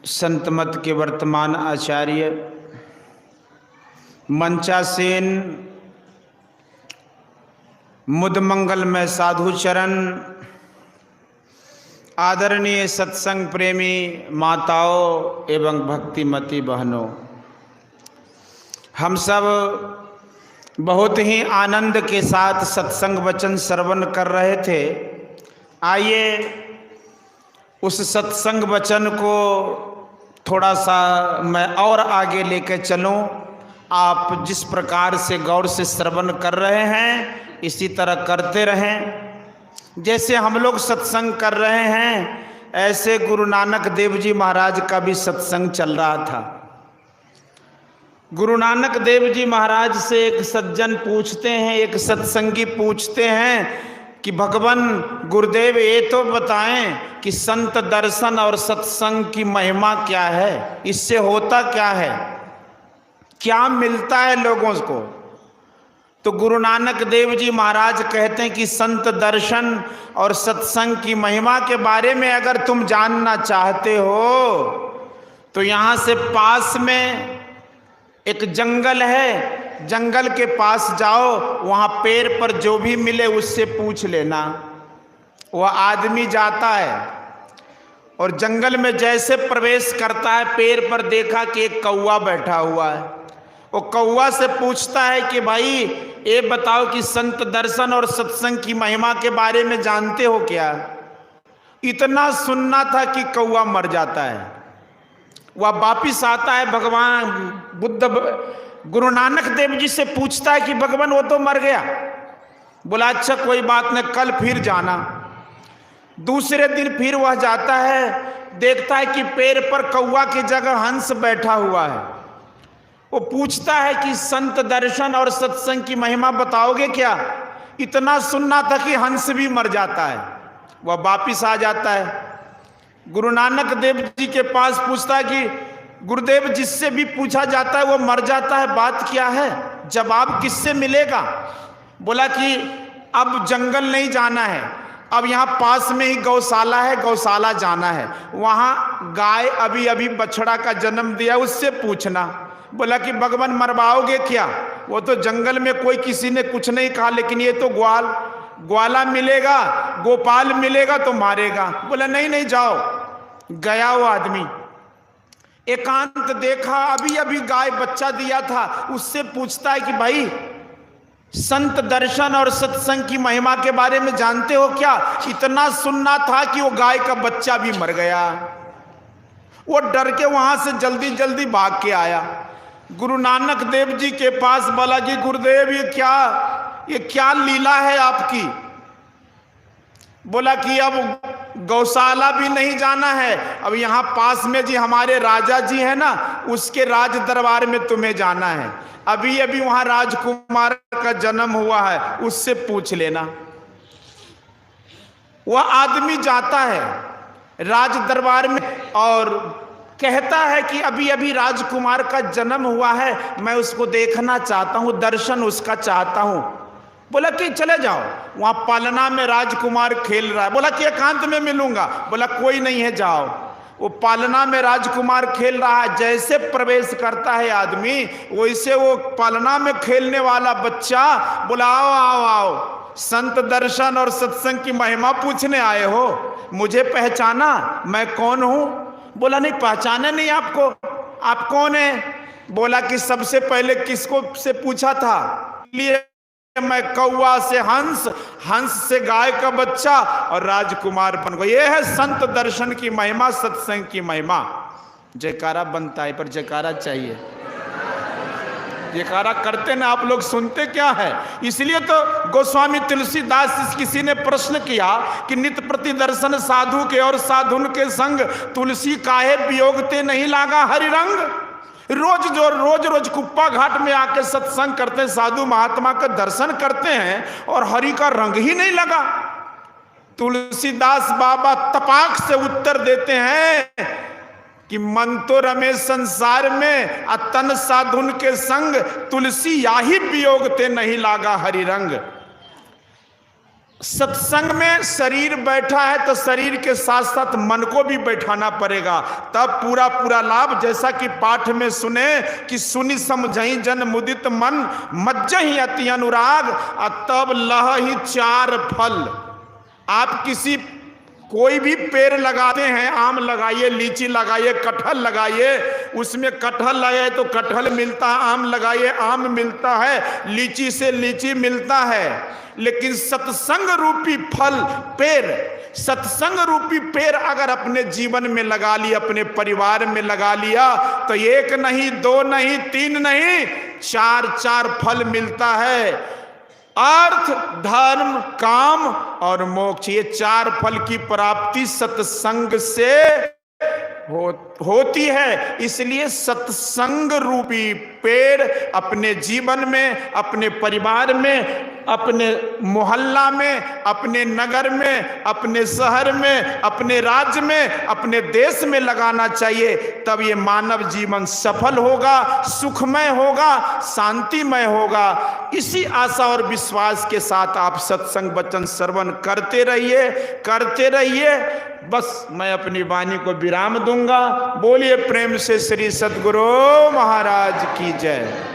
संत मत के वर्तमान आचार्य मंचासेन मुदमंगल में साधु चरण, आदरणीय सत्संग प्रेमी माताओं एवं भक्तिमती बहनों, हम सब बहुत ही आनंद के साथ सत्संग वचन श्रवण कर रहे थे। आइए उस सत्संग वचन को थोड़ा सा मैं और आगे लेकर चलूं। आप जिस प्रकार से गौर से श्रवण कर रहे हैं इसी तरह करते रहें। जैसे हम लोग सत्संग कर रहे हैं ऐसे गुरु नानक देव जी महाराज का भी सत्संग चल रहा था। गुरु नानक देव जी महाराज से एक सज्जन पूछते हैं, एक सत्संगी पूछते हैं कि भगवान गुरुदेव ये तो बताएं कि संत दर्शन और सत्संग की महिमा क्या है, इससे होता क्या है, क्या मिलता है लोगों को। तो गुरु नानक देव जी महाराज कहते हैं कि संत दर्शन और सत्संग की महिमा के बारे में अगर तुम जानना चाहते हो तो यहाँ से पास में एक जंगल है, जंगल के पास जाओ, वहाँ पेड़ पर जो भी मिले उससे पूछ लेना। वह आदमी जाता है और जंगल में जैसे प्रवेश करता है पेड़ पर देखा कि एक कौवा बैठा हुआ है। वो कौवा से पूछता है कि भाई ये बताओ कि संत दर्शन और सत्संग की महिमा के बारे में जानते हो क्या। इतना सुनना था कि कौवा मर जाता है। वह वापिस आता है, भगवान बुद्ध गुरु नानक देव जी से पूछता है कि भगवान वो तो मर गया। बोला अच्छा कोई बात नहीं, कल फिर जाना। दूसरे दिन फिर वह जाता है, देखता है कि पेड़ पर कौवा की जगह हंस बैठा हुआ है। वो पूछता है कि संत दर्शन और सत्संग की महिमा बताओगे क्या। इतना सुनना था कि हंस भी मर जाता है। वह वापिस आ जाता है, गुरु नानक देव जी के पास पूछता है कि गुरुदेव जिससे भी पूछा जाता है वो मर जाता है, बात क्या है, जवाब किससे मिलेगा। बोला कि अब जंगल नहीं जाना है, अब यहाँ पास में ही गौशाला है, गौशाला जाना है। वहाँ गाय अभी अभी बछड़ा का जन्म दिया, उससे पूछना। बोला कि भगवान मरवाओगे क्या। वो तो जंगल में कोई किसी ने कुछ नहीं कहा, लेकिन ये तो ग्वाला मिलेगा, गोपाल मिलेगा तो मारेगा। बोला नहीं नहीं जाओ। गया वो आदमी, एकांत देखा, अभी अभी गाय बच्चा दिया था। उससे पूछता है कि भाई संत दर्शन और सत्संग की महिमा के बारे में जानते हो क्या। इतना सुनना था कि वो गाय का बच्चा भी मर गया। वो डर के वहां से जल्दी जल्दी भाग के आया गुरु नानक देव जी के पास। बोला कि गुरुदेव ये क्या लीला है आपकी। बोला कि अब गौशाला भी नहीं जाना है, अब यहाँ पास में जी हमारे राजा जी है ना, उसके राज दरबार में तुम्हें जाना है। अभी अभी वहाँ राजकुमार का जन्म हुआ है, उससे पूछ लेना। वह आदमी जाता है राज दरबार में और कहता है कि अभी अभी राजकुमार का जन्म हुआ है, मैं उसको देखना चाहता हूँ, दर्शन उसका चाहता हूँ। बोला कि चले जाओ, वहाँ पालना में राजकुमार खेल रहा है। बोला कि एकांत में मिलूंगा। बोला कोई नहीं है, जाओ। वो पालना में राजकुमार खेल रहा है, जैसे प्रवेश करता है आदमी वैसे वो पालना में खेलने वाला बच्चा बोला आओ आओ आओ, संत दर्शन और सत्संग की महिमा पूछने आए हो, मुझे पहचाना, मैं कौन हूँ। बोला नहीं पहचाने नहीं आपको, आप कौन है। बोला कि सबसे पहले किसको से पूछा था, लिए मैं कौवा से हंस, हंस से गाय का बच्चा और राजकुमार बन गया। ये है संत दर्शन की महिमा, सत्संग की महिमा। जयकारा बनता है, पर जयकारा चाहिए। जयकारा करते ना आप लोग, सुनते क्या है। इसलिए तो गोस्वामी तुलसीदास किसी ने प्रश्न किया कि नित प्रति दर्शन साधु के और साधुन के संग, तुलसी काहे वियोगते नहीं लागा हरि रंग। रोज रोज कुप्पा घाट में आके सत्संग करते हैं, साधु महात्मा का दर्शन करते हैं और हरि का रंग ही नहीं लगा। तुलसीदास बाबा तपाक से उत्तर देते हैं कि मन तो रमे संसार में, अतन साधुन के संग, तुलसी याही वियोगते नहीं लागा हरि रंग। सत्संग में शरीर बैठा है तो शरीर के साथ साथ मन को भी बैठाना पड़ेगा, तब पूरा पूरा लाभ। जैसा कि पाठ में सुने कि सुनि समझई जन मुदित मन मज्जहि अति अनुराग, तब लहहि चार फल। आप किसी कोई भी पेड़ लगाते हैं, आम लगाइए, लीची लगाइए, कटहल लगाइए, उसमें कटहल लगाए तो कटहल मिलता है, आम लगाइए आम मिलता है, लीची से लीची मिलता है। लेकिन सत्संग रूपी फल पेड़, सत्संग रूपी पेड़ अगर अपने जीवन में लगा लिया, अपने परिवार में लगा लिया, तो एक नहीं, दो नहीं, तीन नहीं, चार चार फल मिलता है। अर्थ, धर्म, काम और मोक्ष, ये चार फल की प्राप्ति सत्संग से होती है। इसलिए सत्संग रूपी पेड़ अपने जीवन में, अपने परिवार में, अपने मोहल्ला में, अपने नगर में, अपने शहर में, अपने राज्य में, अपने देश में लगाना चाहिए। तब ये मानव जीवन सफल होगा, सुखमय होगा, शांतिमय होगा। इसी आशा और विश्वास के साथ आप सत्संग वचन श्रवण करते रहिए, करते रहिए। बस मैं अपनी वाणी को विराम दूंगा। बोलिए प्रेम से श्री सद्गुरु महाराज की जय।